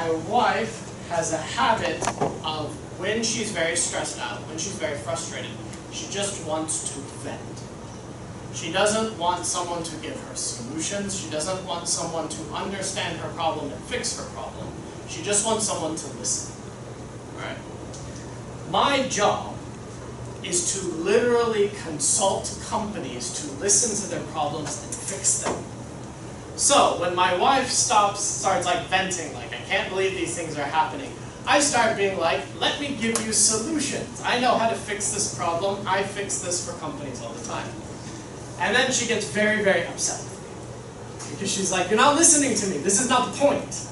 my wife has a habit of, when she's very stressed out, when she's very frustrated, she just wants to vent. She doesn't want someone to give her solutions. She doesn't want someone to understand her problem and fix her problem. She just wants someone to listen. Right? My job is to literally consult companies to listen to their problems and fix them. So when my wife starts like venting, like, I can't believe these things are happening, I start being like, let me give you solutions. I know how to fix this problem. I fix this for companies all the time. And then she gets very, very upset with me. Because she's like, you're not listening to me. This is not the point.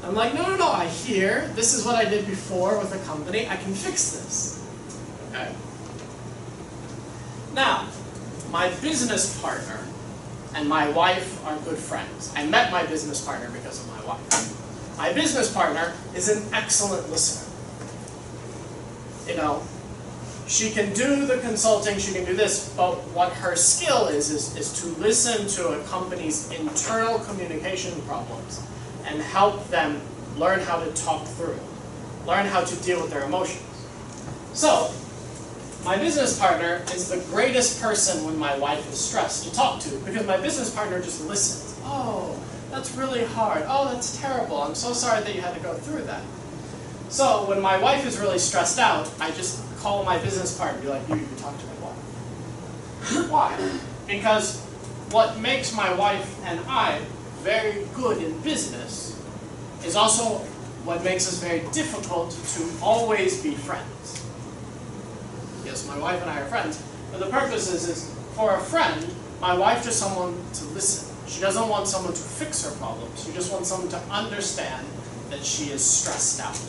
I'm like, no, I hear. This is what I did before with a company. I can fix this. Okay. Now, my business partner and my wife are good friends. I met my business partner because of my wife. My business partner is an excellent listener. You know, she can do the consulting, she can do this, but what her skill is to listen to a company's internal communication problems and help them learn how to talk through it, learn how to deal with their emotions. So, my business partner is the greatest person when my wife is stressed to talk to, because my business partner just listens. Oh, that's really hard. Oh, that's terrible. I'm so sorry that you had to go through that. So when my wife is really stressed out, I just call my business partner and be like, you talk to my wife. Why? Because what makes my wife and I very good in business is also what makes us very difficult to always be friends. Yes, my wife and I are friends, but the purpose is for a friend, my wife just someone to listen. She doesn't want someone to fix her problems. She just wants someone to understand that she is stressed out.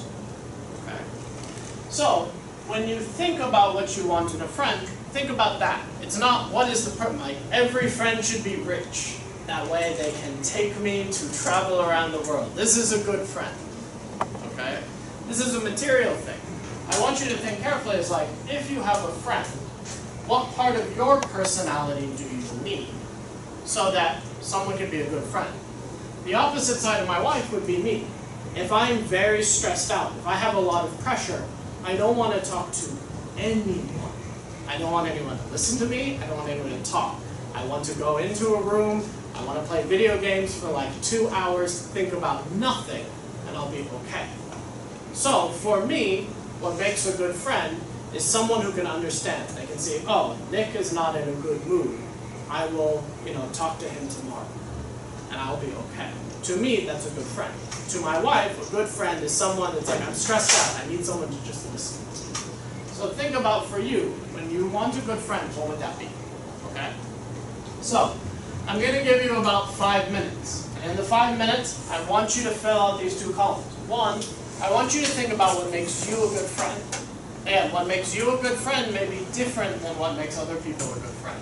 Okay? So, when you think about what you want in a friend, think about that. It's not what is the purpose. Like, every friend should be rich. That way they can take me to travel around the world. This is a good friend. Okay? This is a material thing. I want you to think carefully. It's like, if you have a friend, what part of your personality do you need so that someone can be a good friend? The opposite side of my wife would be me. If I'm very stressed out, if I have a lot of pressure, I don't want to talk to anyone. I don't want anyone to listen to me. I don't want anyone to talk. I want to go into a room. I want to play video games for like 2 hours, think about nothing, and I'll be okay. So for me, what makes a good friend is someone who can understand. They can say, oh, Nick is not in a good mood. I will, talk to him tomorrow, and I'll be okay. To me, that's a good friend. To my wife, a good friend is someone that's like, I'm stressed out. I need someone to just listen. So think about for you, when you want a good friend, what would that be? Okay? So, I'm going to give you about 5 minutes. And in the 5 minutes, I want you to fill out these 2 columns. One, I want you to think about what makes you a good friend. And what makes you a good friend may be different than what makes other people a good friend.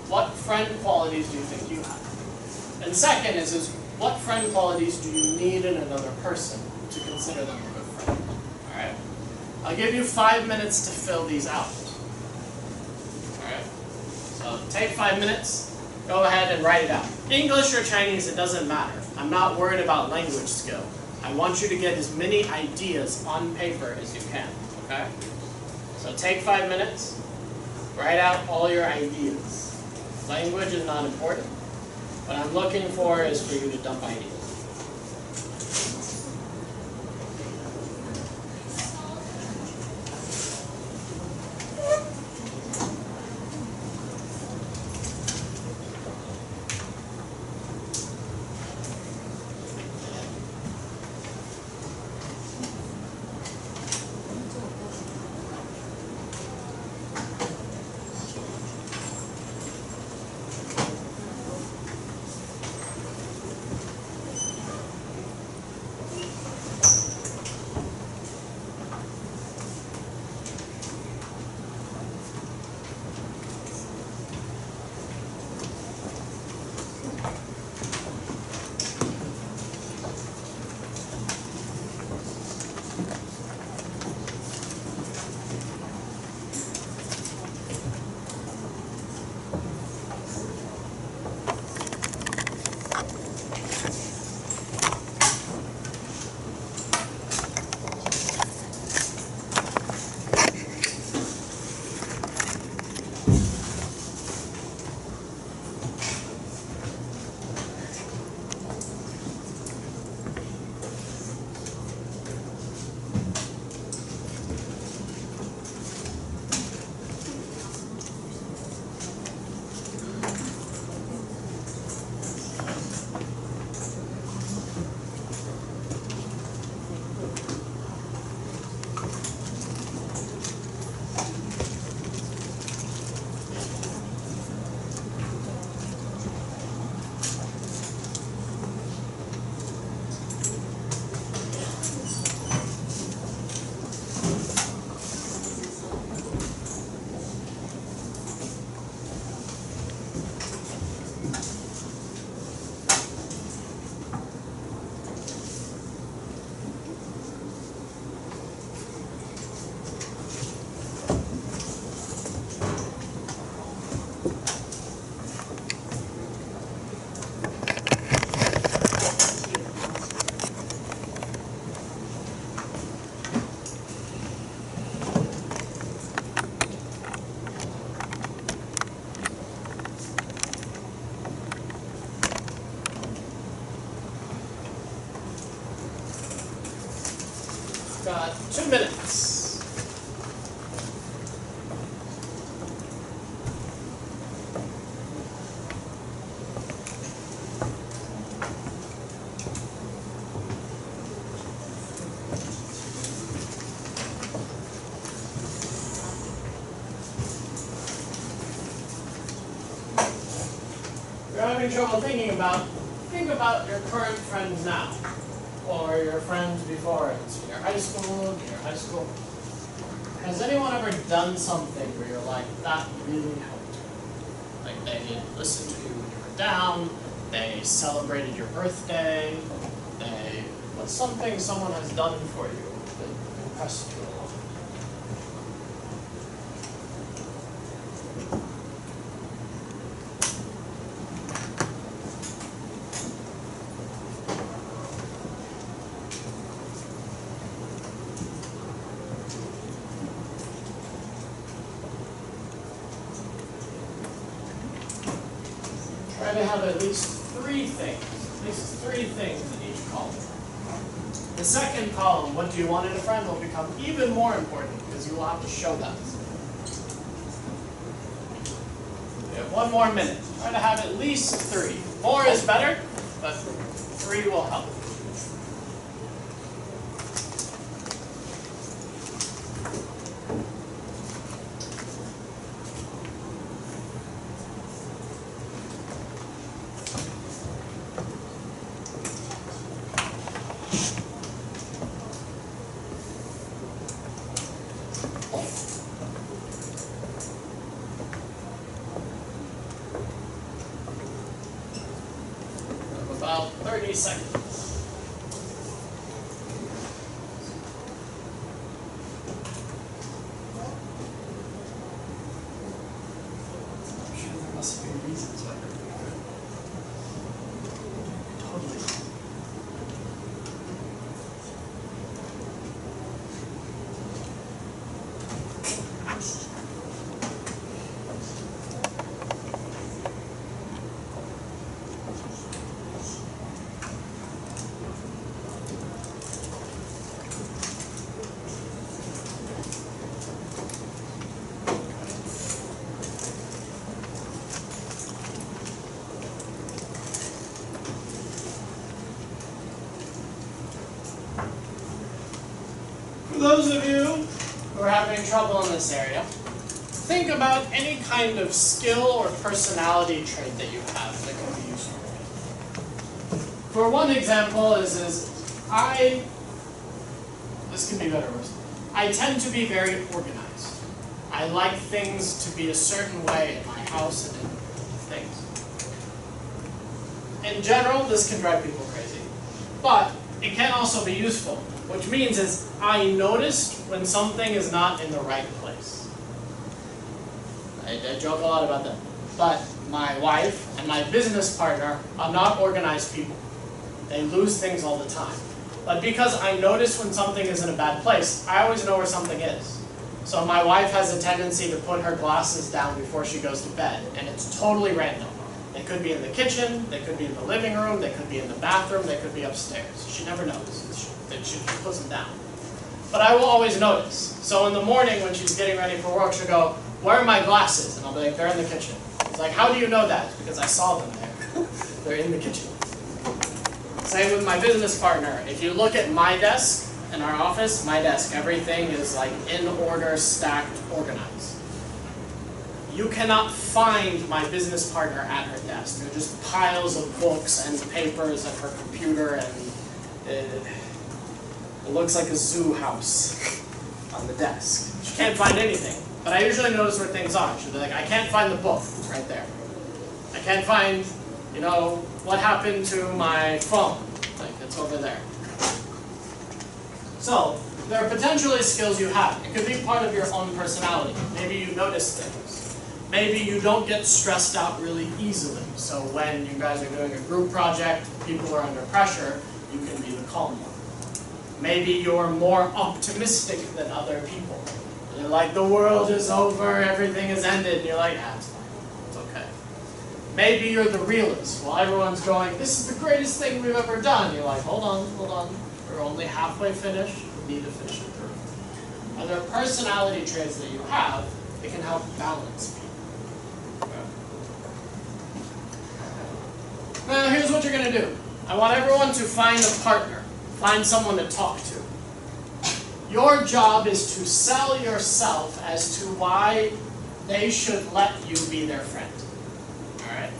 What friend qualities do you think you have? And second is what friend qualities do you need in another person to consider them a good friend? Alright? I'll give you 5 minutes to fill these out. Alright? So take 5 minutes, go ahead and write it out. English or Chinese, it doesn't matter. I'm not worried about language skill. I want you to get as many ideas on paper as you can. Okay? So take 5 minutes, write out all your ideas. Language is not important. What I'm looking for is for you to dump ideas. 2 minutes. You're having trouble think about your current friends now, or your friends before in senior high school, junior high school. Has anyone ever done something where you're like, that really helped you? Like they listened to you when you were down, they celebrated your birthday, what's something someone has done for you that impressed you a lot? Try to have at least three things in each column. The second column, what do you want in a friend, will become even more important because you will have to show that. We have 1 more minute. Try to have at least 3. 4 is better, but 3 will help. About 30 seconds. I'm sure there must be reasons why they're doing it. Totally. For those of you who are having trouble in this area, think about any kind of skill or personality trait that you have that can be useful. For one example this can be better or worse. I tend to be very organized. I like things to be a certain way in my house and in things. In general, this can drive people crazy, but it can also be useful, which means I noticed when something is not in the right place. I joke a lot about that, but my wife and my business partner are not organized people. They lose things all the time. But because I notice when something is in a bad place, I always know where something is. So my wife has a tendency to put her glasses down before she goes to bed, and it's totally random. They could be in the kitchen, they could be in the living room, they could be in the bathroom, they could be upstairs. She never knows that she puts them down. But I will always notice. So in the morning when she's getting ready for work, she'll go, "Where are my glasses?" And I'll be like, "They're in the kitchen." It's like, "How do you know that?" Because I saw them there. They're in the kitchen. Same with my business partner. If you look at my desk in our office, my desk, everything is like in order, stacked, organized. You cannot find my business partner at her desk. There are just piles of books and papers at her computer, and it looks like a zoo house on the desk. She can't find anything. But I usually notice where things are. She'll be like, "I can't find the book." It's right there. "I can't find, what happened to my phone." Like, it's over there. So, there are potentially skills you have. It could be part of your own personality. Maybe you notice things. Maybe you don't get stressed out really easily. So when you guys are doing a group project, people are under pressure, you can be the calm one. Maybe you're more optimistic than other people. You're like, "The world is over, everything is ended." And you're like, "Ah, it's fine, it's okay." Maybe you're the realist. While everyone's going, "This is the greatest thing we've ever done," you're like, hold on. We're only halfway finished. We need to finish it through. Are there personality traits that you have that can help balance people? Now here's what you're going to do. I want everyone to find a partner. Find someone to talk to. Your job is to sell yourself as to why they should let you be their friend. Alright?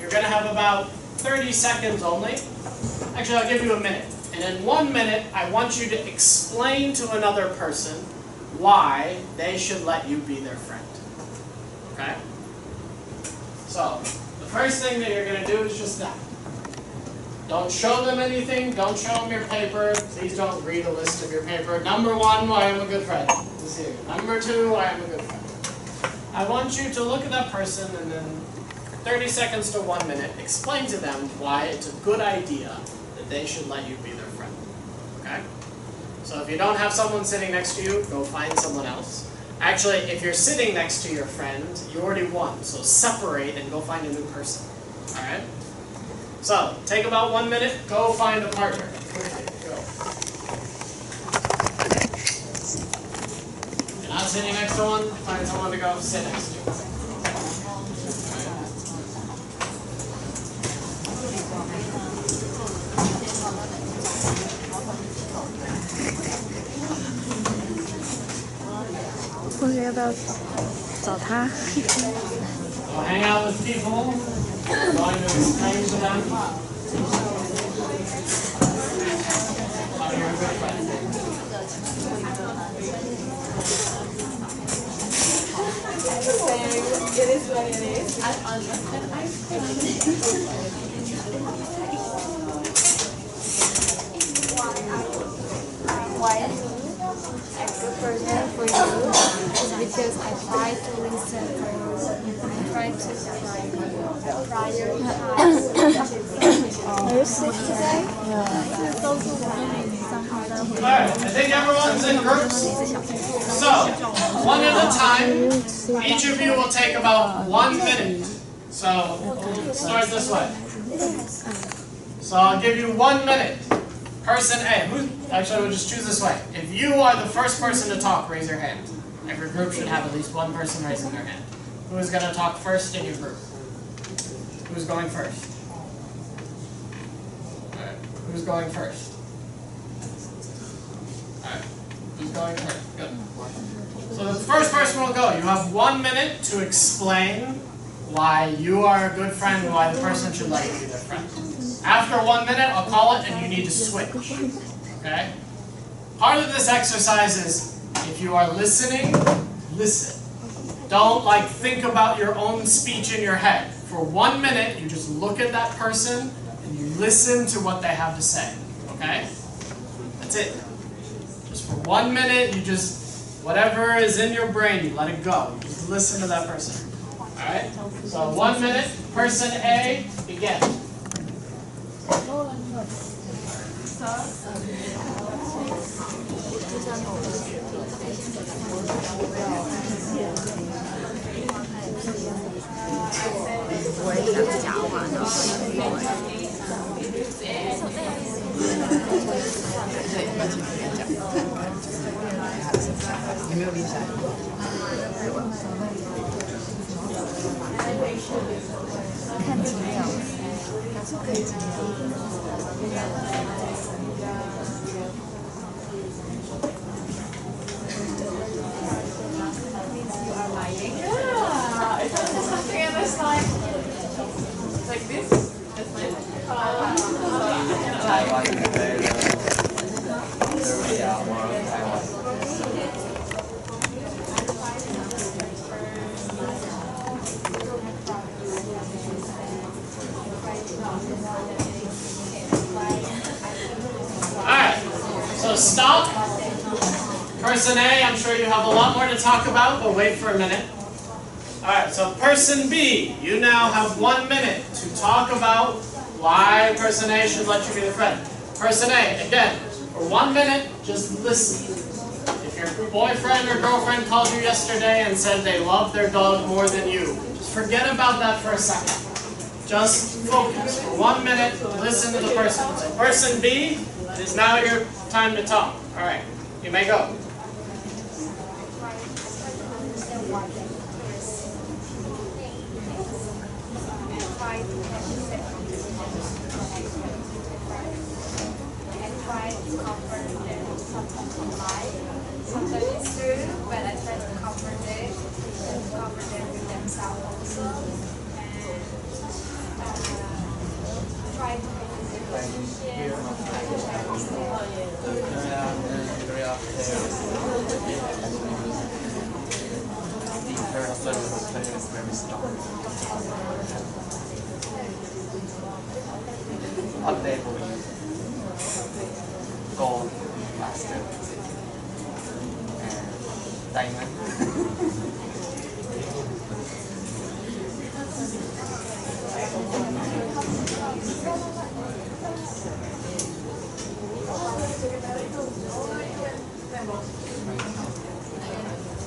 You're going to have about 30 seconds only. Actually, I'll give you a minute. And in 1 minute, I want you to explain to another person why they should let you be their friend. Okay? So, the first thing that you're going to do is just that. Don't show them anything. Don't show them your paper. Please don't read a list of your paper. Number 1, why I'm a good friend. This is here. Number 2, why I'm a good friend. I want you to look at that person and then 30 seconds to 1 minute, explain to them why it's a good idea that they should let you be their friend. Okay? So if you don't have someone sitting next to you, go find someone else. Actually, if you're sitting next to your friend, you already won. So separate and go find a new person. Alright? So, take about 1 minute, go find a partner. Go. You're not sitting next to one, find someone to go sit next to. So hang out with people, going to explain to them how you're a good friend. It is what it is. Why a good person for you is because I try to listen for you. I try to prioritize. Are you sick today? Alright, I think everyone's in groups. So, one at a time, each of you will take about 1 minute. So, start this way. So I'll give you 1 minute. Person A. Actually, we'll just choose this way. If you are the first person to talk, raise your hand. Every group should have at least one person raising their hand. Who is going to talk first in your group? Who's going first? Alright. Who's going first? Alright. Who's going first? Good. So the first person will go. You have 1 minute to explain why you are a good friend and why the person should let you be their friend. After 1 minute, I'll call it and you need to switch. Okay? Part of this exercise is, if you are listening, listen. Don't think about your own speech in your head. For 1 minute, you just look at that person and you listen to what they have to say. Okay? That's it. Just for 1 minute, you just, whatever is in your brain, you let it go. You just listen to that person. Alright? So 1 minute, person A, begin. Alright, so stop. Person A, I'm sure you have a lot more to talk about, but wait for a minute. Alright, so person B, you now have 1 minute to talk about why person A should let you be their friend. Person A, again, for 1 minute, just listen. If your boyfriend or girlfriend called you yesterday and said they love their dog more than you, just forget about that for a second. Just focus. For 1 minute, listen to the person. So person B, it is now your time to talk. Alright, you may go. try to have the same and try to comfort them sometimes in life. Sometimes it's true, but I try to comfort them with themselves also. And try to make a good position, try to share with Unable to use gold, plastic, and diamond.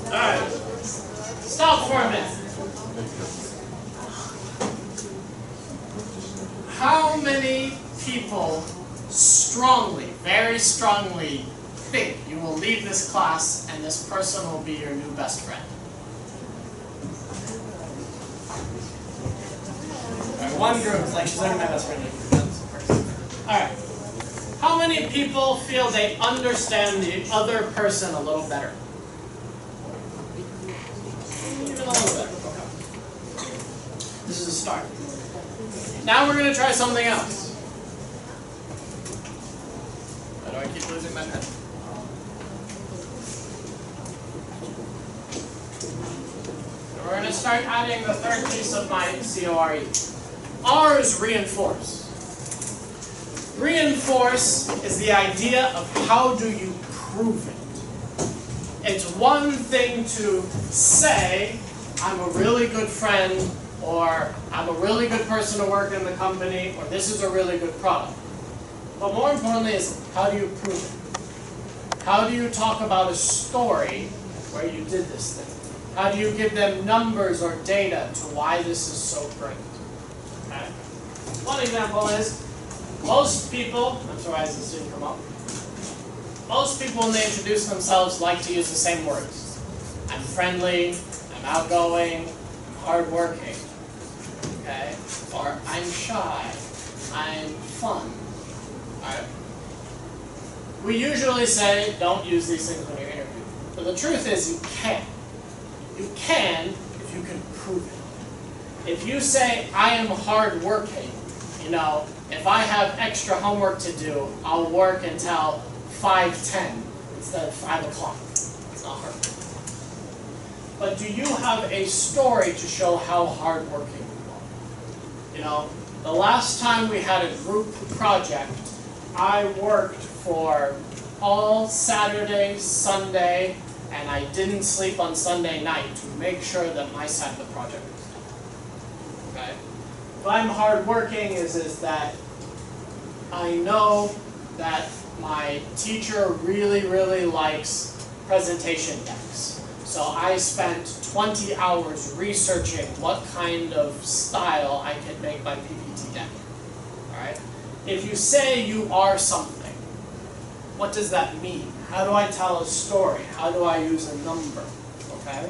Alright, stop for a minute. How many people strongly, very strongly, think you will leave this class and this person will be your new best friend? Alright, one group is like, she's already my best friend. Alright. How many people feel they understand the other person a little better? Even a little better. Okay. This is a start. Now we're going to try something else. Why do I keep losing my pen? We're going to start adding the third piece of my CORE. R is reinforce. Reinforce is the idea of how do you prove it. It's one thing to say, I'm a really good friend, or I'm a really good person to work in the company, or this is a really good product. But more importantly is, how do you prove it? How do you talk about a story where you did this thing? How do you give them numbers or data to why this is so great? Okay. One example is, most people, I'm surprised this didn't come up, most people when they introduce themselves like to use the same words. I'm friendly, I'm outgoing, I'm hardworking, okay? Or I'm shy, I'm fun, all right? We usually say don't use these things when you're interviewed. But the truth is you can. You can if you can prove it. If you say I am hardworking, you know, if I have extra homework to do, I'll work until 5:10 instead of 5 o'clock. It's not hard. But do you have a story to show how hardworking you are? You know, the last time we had a group project, I worked for all Saturday, Sunday, and I didn't sleep on Sunday night to make sure that my side of the project was done. Okay? If I'm hardworking is that I know that my teacher really, really likes presentation decks. So I spent 20 hours researching what kind of style I could make my PPT deck. Alright? If you say you are something, what does that mean? How do I tell a story? How do I use a number? Okay?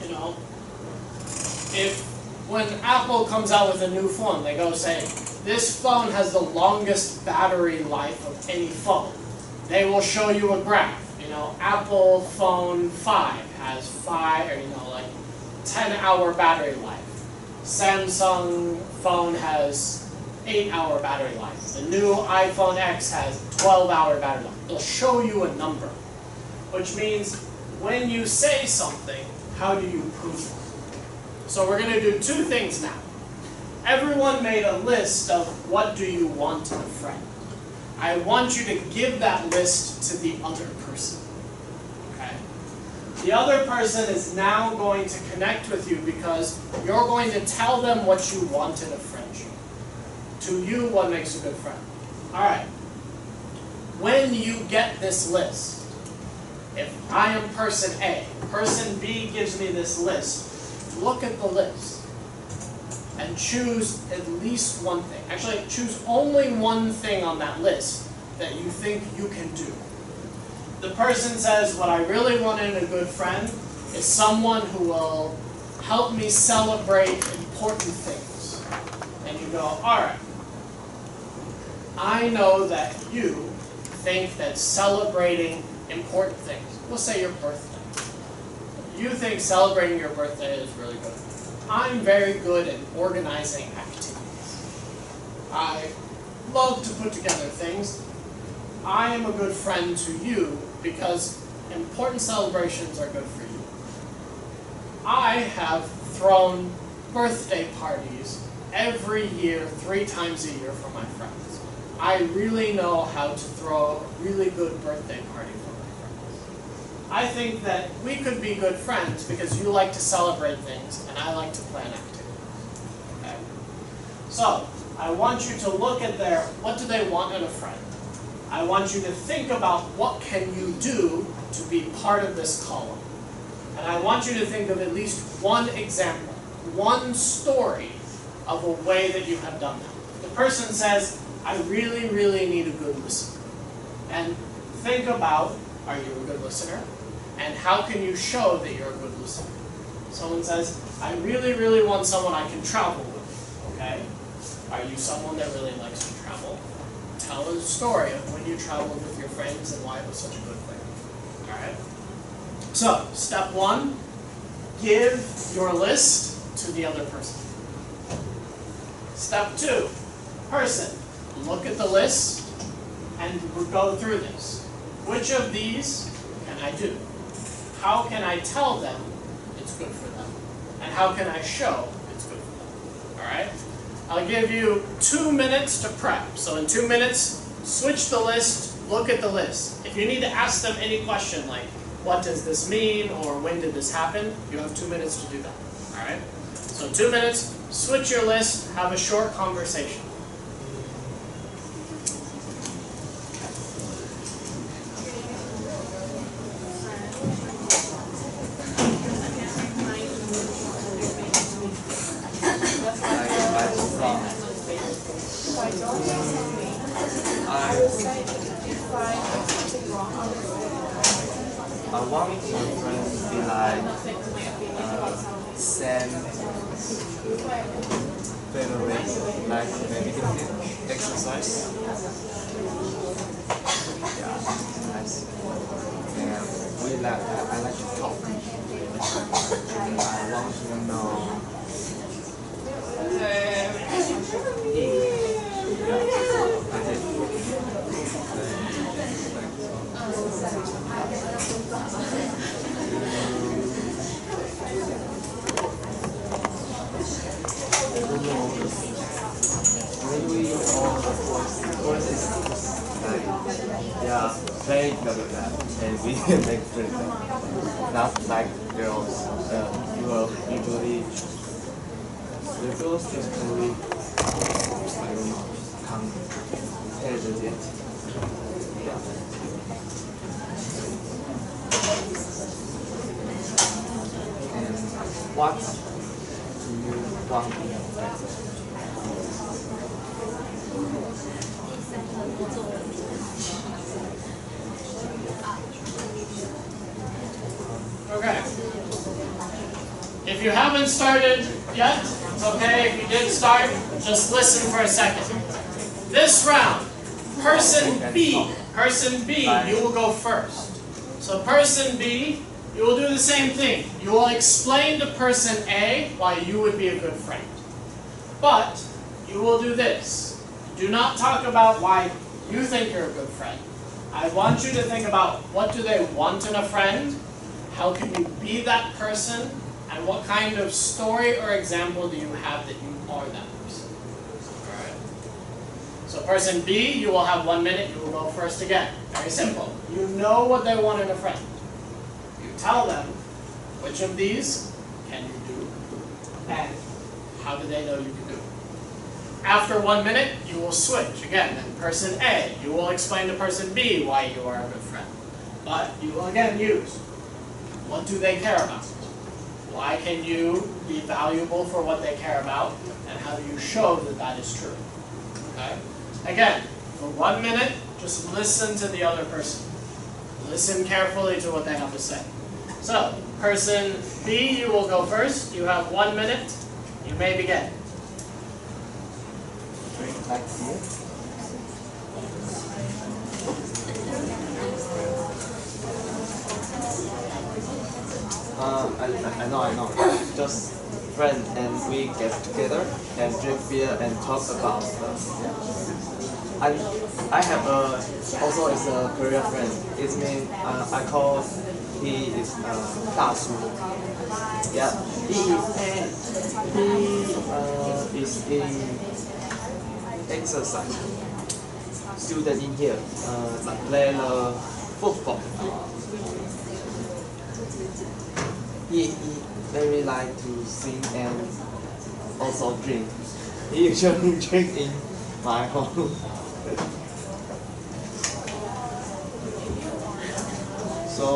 You know, if when Apple comes out with a new phone, they go say, this phone has the longest battery life of any phone. They will show you a graph. You know, Apple phone 5 has 10-hour battery life. Samsung phone has 8-hour battery life. The new iPhone X has 12-hour battery life. They'll show you a number, which means when you say something, how do you prove it? So we're going to do two things now. Everyone made a list of what do you want in a friend. I want you to give that list to the other person. Okay? The other person is now going to connect with you because you're going to tell them what you want in a friendship. To you, what makes a good friend. Alright. When you get this list, if I am person A, person B gives me this list, look at the list and choose at least one thing. Actually, choose only one thing on that list that you think you can do. The person says, what I really want in a good friend is someone who will help me celebrate important things. And you go, all right, I know that you think that celebrating important things, we'll say your birthday, you think celebrating your birthday is really good. I'm very good at organizing activities. I love to put together things. I am a good friend to you because important celebrations are good for you. I have thrown birthday parties every year, 3 times a year for my friends. I really know how to throw a really good birthday party for my friends. I think that we could be good friends because you like to celebrate things and I like to plan activities. Okay? So, I want you to look at what do they want in a friend? I want you to think about what can you do to be part of this column. And I want you to think of at least one example, one story of a way that you have done that. The person says, I really, really need a good listener. And think about, are you a good listener? And how can you show that you're a good listener? Someone says, I really, really want someone I can travel with. Okay? Are you someone that really likes to travel? Tell a story of when you traveled with your friends and why it was such a good thing. Alright? So, step 1, give your list to the other person. Step 2, person, look at the list and we'll go through this. Which of these can I do? How can I tell them it's good for them? And how can I show it's good for them? Alright? I'll give you 2 minutes to prep. So in 2 minutes, switch the list, look at the list. If you need to ask them any question like, what does this mean, or when did this happen, you have 2 minutes to do that. Alright? So 2 minutes, switch your list, have a short conversation. I want my friends to be like same favorite, like maybe exercise. Yeah, nice. And I like to talk. I want to know. Maybe all the courses like very good at that, and we make friends. Not like girls. The girls usually I don't know come hesitate. Yeah. And what do you want in a friend? Okay. If you haven't started yet, it's okay. If you did start, just listen for a second. This round, person B, you will go first. So person B, you will do the same thing. You will explain to person A why you would be a good friend. But you will do this. Do not talk about why you think you're a good friend. I want you to think about what do they want in a friend, how can you be that person, and what kind of story or example do you have that you are that person. Alright. So person B, you will have 1 minute, you will go first again. Very simple. You know what they want in a friend. You tell them which of these can you do, and how do they know you can do it. After 1 minute, you will switch. Again, then person A, you will explain to person B why you are a good friend. But you will again use, what do they care about? Why can you be valuable for what they care about? And how do you show that that is true? Okay? Again, for 1 minute, just listen to the other person. Listen carefully to what they have to say. So, person B, you will go first. You have 1 minute. You may begin. Drink like here. I know. Just friends and we get together and drink beer and talk about stuff. Yeah. I have also is a Korean friend. It means I call he is 大叔. Yeah, he is in exercise student in here. Play football. He very like to sing and also drink. He usually drink in my home. So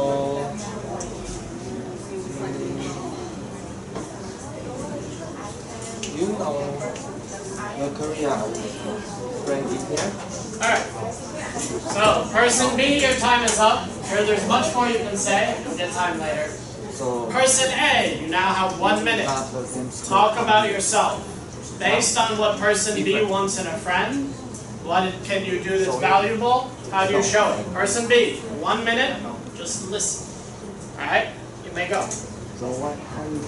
you know your Korean friend in here? Alright. So, person B, your time is up. Sure, there's much more you can say. You'll get time later. So Person A, you now have 1 minute. Talk about yourself. Based on what person B wants in a friend, what can you do that's valuable? How do you show it? Person B, 1 minute, just listen. Alright? You may go. So what? How you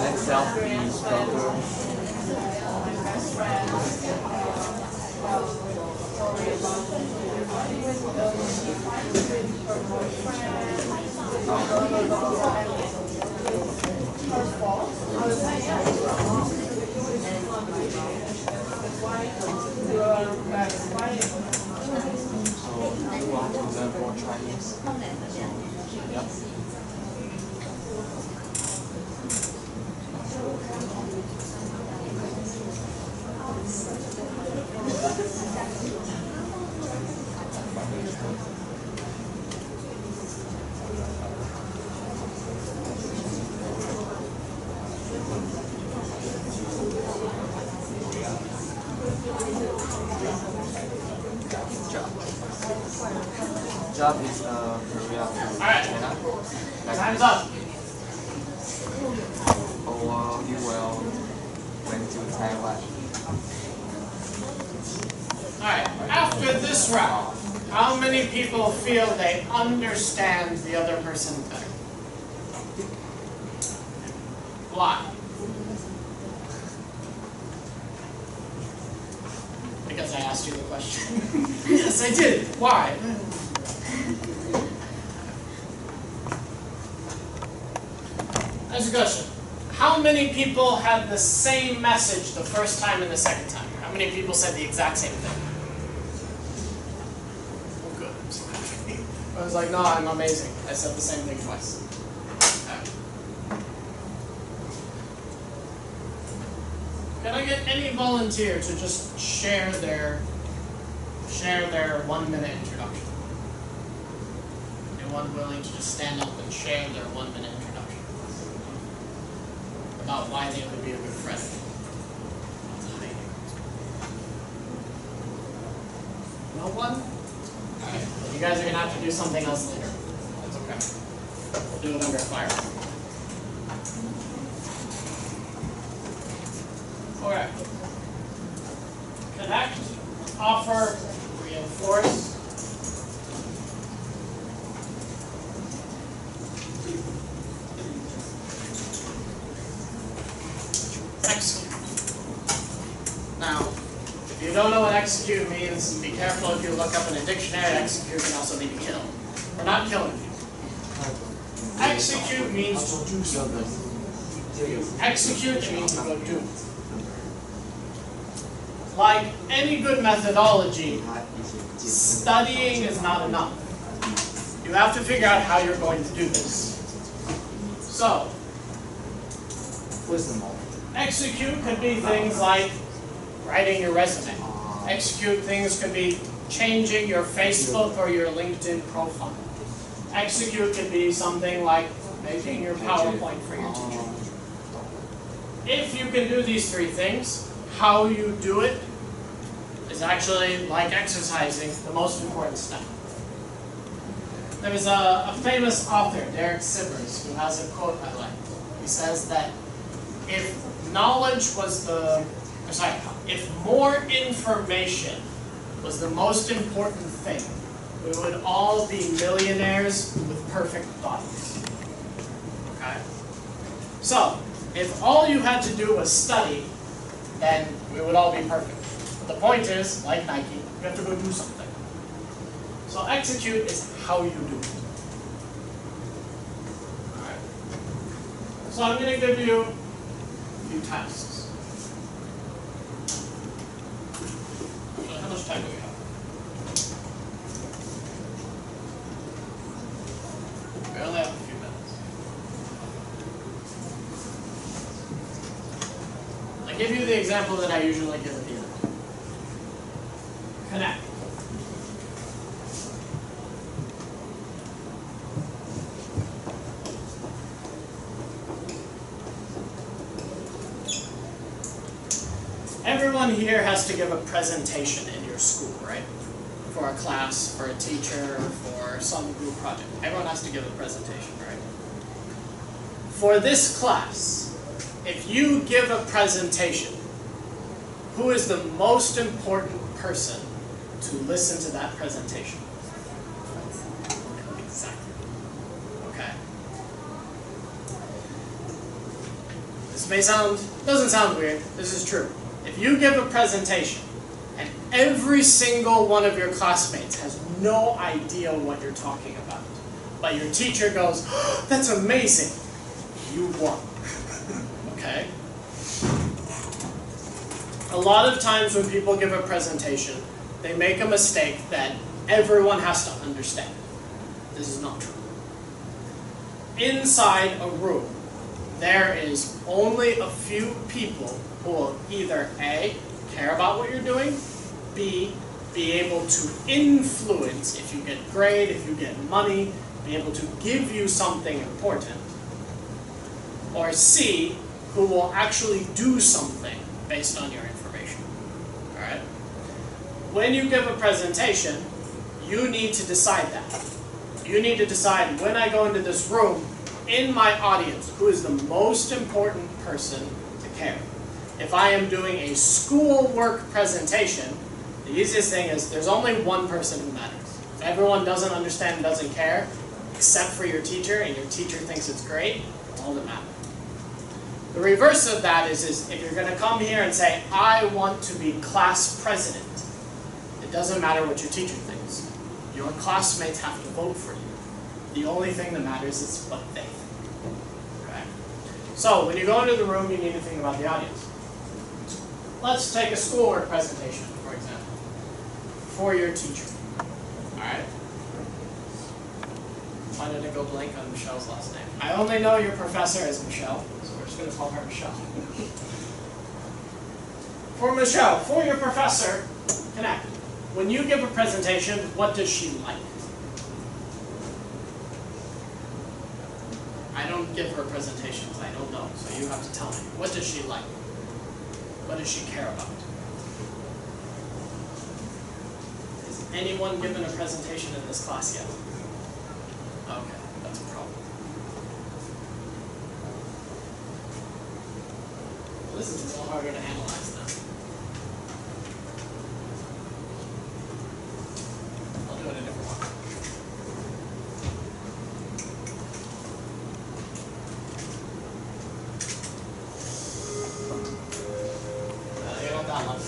next self-be stronger. So you want to learn more Chinese? Yep. Job is Korea to Alright. China. Time's up. Or you will went to Taiwan. Alright, after this round, how many people feel they understand the other person better? Why? Because I asked you the question. Yes, I did. Why? Next question. How many people had the same message the first time and the second time? How many people said the exact same thing? Oh, good. I was like, no, I'm amazing. I said the same thing twice. Okay. Can I get any volunteer to just share their 1 minute introduction? Anyone willing to just stand up and share their 1 minute introduction about why they would be a good friend? No one? Alright, you guys are gonna have to do something else later. That's okay. We'll do it under fire. Alright. Connect, offer, reinforce. Execute. Now, if you don't know what execute means, be careful if you look up in a dictionary. Execute can also mean kill. We're not killing people. Execute means to do something. Execute means to go do. Like any good methodology, studying is not enough. You have to figure out how you're going to do this. So, execute could be things like writing your resume. Execute things could be changing your Facebook or your LinkedIn profile. Execute could be something like making your PowerPoint for your teacher. if you can do these three things, how you do it is actually, like exercising, the most important step. There's a famous author, Derek Sivers, who has a quote I like. He says that if knowledge was if more information was the most important thing, we would all be millionaires with perfect bodies. Okay? So, if all you had to do was study, then we would all be perfect. But the point is, like Nike, you have to go do something. So execute is how you do it. Alright. So I'm going to give you a few tasks. So how much time do we have? We only have a few minutes. I give you the example that I usually give at the end. Connect. Everyone here has to give a presentation in your school, right? For a class, for a teacher, for some group project. Everyone has to give a presentation, right? For this class, if you give a presentation, who is the most important person to listen to that presentation? Exactly. Okay. This doesn't sound weird, this is true. If you give a presentation and every single one of your classmates has no idea what you're talking about, but your teacher goes, oh, that's amazing, you won. Okay? A lot of times when people give a presentation, they make a mistake that everyone has to understand. This is not true. Inside a room, there is only a few people who will either A, care about what you're doing, B, be able to influence, if you get grade, if you get money, be able to give you something important, or C, who will actually do something based on your information. Alright? When you give a presentation, you need to decide that. You need to decide, when I go into this room, in my audience, who is the most important person to care. If I am doing a schoolwork presentation, the easiest thing is there's only one person who matters. If everyone doesn't understand and doesn't care, except for your teacher, and your teacher thinks it's great, all that matters. The reverse of that is if you're going to come here and say, I want to be class president, it doesn't matter what your teacher thinks. Your classmates have to vote for you. The only thing that matters is what they think. Okay? So, when you go into the room, you need to think about the audience. Let's take a schoolwork presentation, for example, for your teacher. Alright? Why did I go blank on Michelle's last name? I only know your professor as Michelle, so we're just going to call her Michelle. For Michelle, for your professor, connect. When you give a presentation, what does she like? I don't give her presentations, I don't know, so you have to tell me. What does she like? What does she care about? Has anyone given a presentation in this class yet? Okay, that's a problem. This is a little harder to analyze now. I'll do it a different one. You got that one.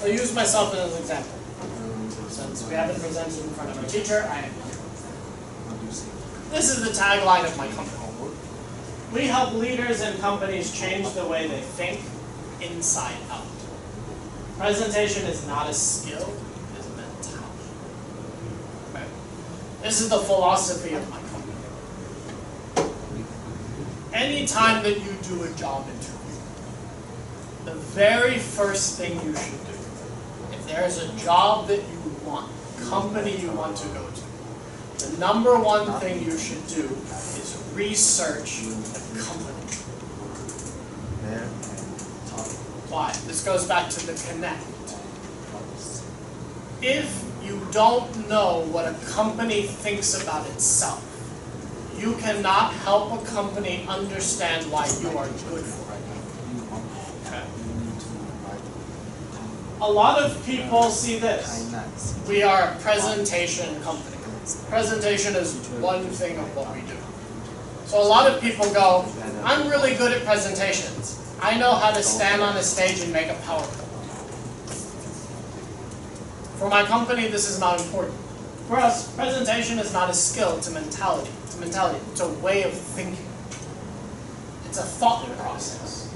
So use myself as an example. Since we haven't presented in front of a teacher, this is the tagline of my company. We help leaders and companies change the way they think inside out. Presentation is not a skill, it is a mentality. Okay. This is the philosophy of my company. Anytime that you do a job interview, the very first thing you should do, if there's a job that you want, company you want to go to, the number one thing you should do is research the company. Why? This goes back to the connect. If you don't know what a company thinks about itself, you cannot help a company understand why you are good for it. Okay. A lot of people see this. We are a presentation company. Presentation is one thing of what we do. So a lot of people go, I'm really good at presentations. I know how to stand on a stage and make a PowerPoint. For my company, this is not important. For us, presentation is not a skill, it's a mentality. It's a mentality. It's a way of thinking. It's a thought process.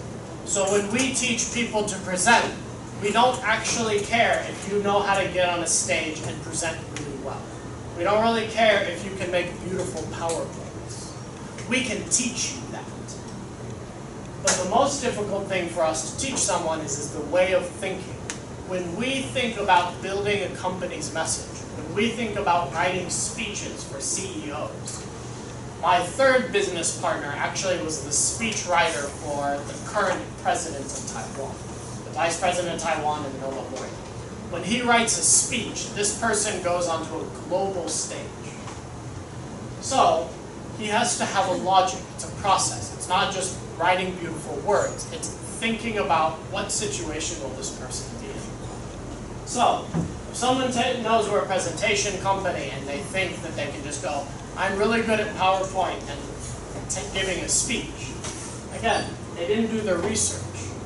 So when we teach people to present, we don't actually care if you know how to get on a stage and present really well. We don't really care if you can make beautiful PowerPoints. We can teach you that. But the most difficult thing for us to teach someone is the way of thinking. When we think about building a company's message, when we think about writing speeches for CEOs, my third business partner actually was the speech writer for the current president of Taiwan, the vice president of Taiwan and the Nobel laureate. When he writes a speech, this person goes onto a global stage. So he has to have a logic, it's a process. It's not just writing beautiful words. It's thinking about what situation will this person be in. So, if someone knows we're a presentation company and they think that they can just go, I'm really good at PowerPoint and giving a speech. Again, they didn't do their research.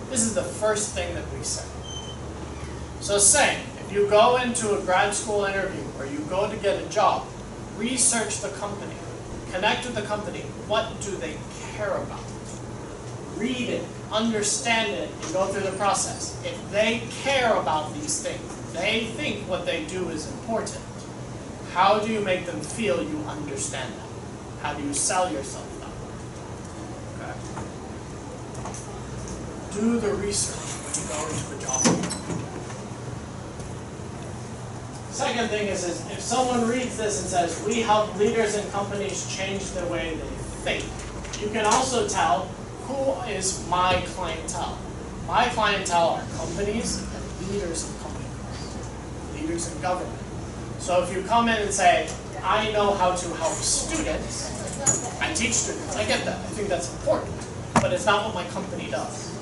This is the first thing that we say. So same, if you go into a grad school interview or you go to get a job, research the company. Connect with the company. What do they care about? Read it, understand it, and go through the process. If they care about these things, they think what they do is important, how do you make them feel you understand them? How do you sell yourself that? Okay. Do the research when you go into a job interview. Second thing is if someone reads this and says, we help leaders and companies change the way they think, you can also tell who is my clientele. My clientele are companies and leaders of companies, leaders in government. So if you come in and say, I know how to help students, I teach students, I get that, I think that's important, but it's not what my company does.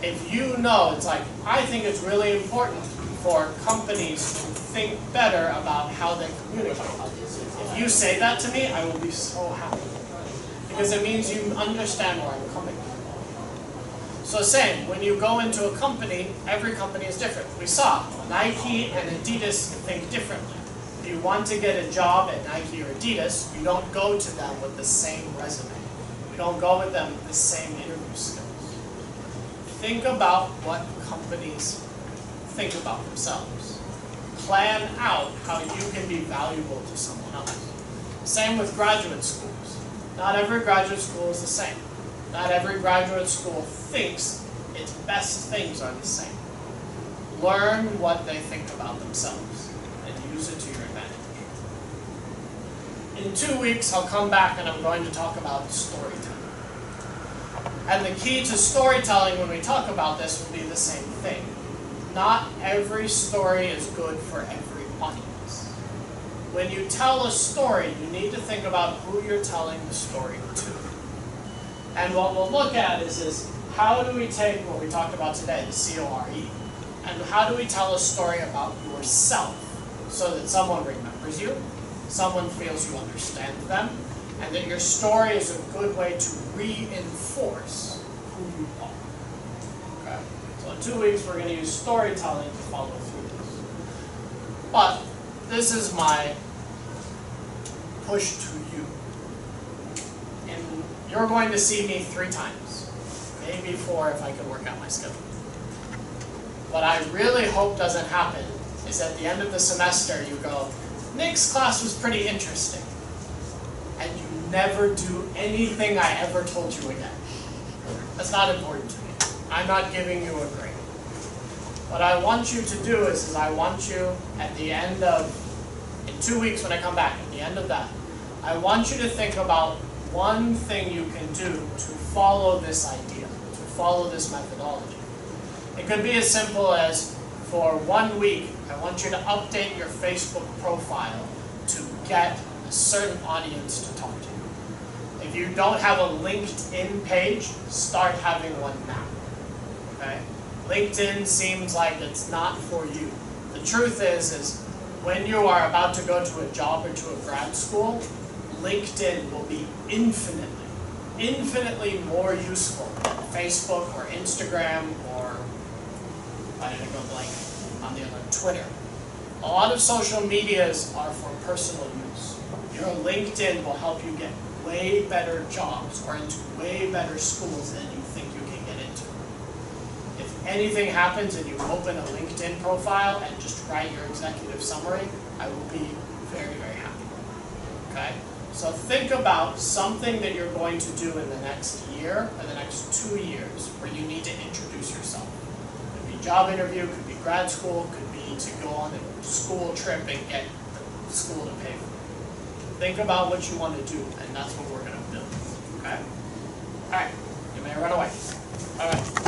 If you know, it's like, I think it's really important for companies to think better about how they communicate. If you say that to me, I will be so happy. Because it means you understand where I'm coming from. So same, when you go into a company, every company is different. We saw Nike and Adidas think differently. If you want to get a job at Nike or Adidas, you don't go to them with the same resume. You don't go with them with the same interview skills. Think about what companies think about themselves. Plan out how you can be valuable to someone else. Same with graduate schools. Not every graduate school is the same. Not every graduate school thinks its best things are the same. Learn what they think about themselves and use it to your advantage. In 2 weeks, I'll come back and I'm going to talk about storytelling. And the key to storytelling when we talk about this will be the same thing. Not every story is good for every audience. When you tell a story, you need to think about who you're telling the story to. And what we'll look at is how do we take what we talked about today, the C-O-R-E, and how do we tell a story about yourself so that someone remembers you, someone feels you understand them, and that your story is a good way to reinforce who you are. Okay? So 2 weeks, we're going to use storytelling to follow through this. But this is my push to you. And you're going to see me 3 times, maybe 4 if I can work out my schedule. What I really hope doesn't happen is at the end of the semester you go, Nick's class was pretty interesting, and you never do anything I ever told you again. That's not important to me. I'm not giving you a grade. What I want you to do is I want you at the end of, in 2 weeks when I come back, at the end of that, I want you to think about one thing you can do to follow this idea, to follow this methodology. It could be as simple as, for 1 week, I want you to update your Facebook profile to get a certain audience to talk to you. If you don't have a LinkedIn page, start having one now. Okay? LinkedIn seems like it's not for you. The truth is when you are about to go to a job or to a grad school, LinkedIn will be infinitely more useful than Facebook or Instagram or, I didn't go blank on the other, Twitter. A lot of social medias are for personal use. Your LinkedIn will help you get way better jobs or into way better schools than you think you can get into. If anything happens and you open a LinkedIn profile and just write your executive summary, I will be very, very happy. Okay? So think about something that you're going to do in the next year or the next 2 years where you need to introduce yourself. Could be job interview, could be grad school, could be to go on a school trip and get the school to pay for it. Think about what you want to do, and that's what we're going to build. Okay? All right. You may run away. All right.